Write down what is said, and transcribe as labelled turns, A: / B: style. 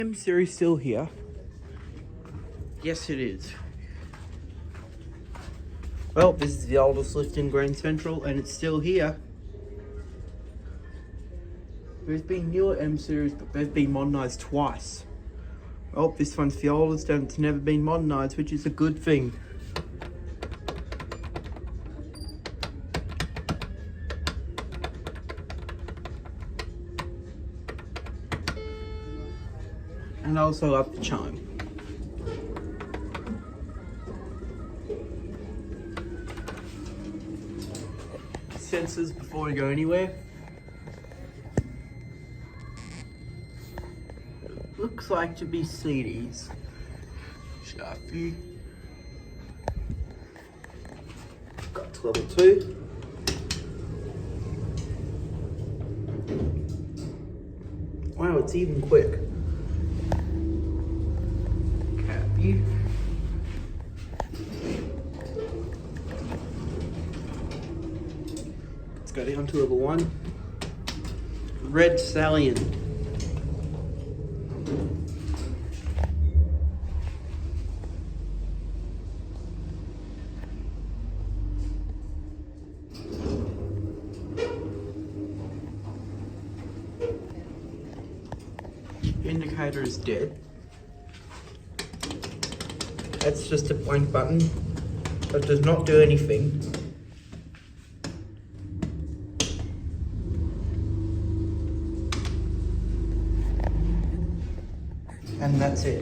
A: M series still here? Yes, it is. Well, this is the oldest lift in Grand Central, and it's still here. There's been newer M series, but they've been modernised twice. Well, this one's the oldest, and it's never been modernised, which is a good thing. And I also love the Chime. Sensors before we go anywhere. It looks like to be Cedes. Shaky. Got to level 2. Wow, it's even quick. Copy. Let's go down to level 1. Red Salient. Indicator is dead. That's just a blank button that does not do anything. And that's it.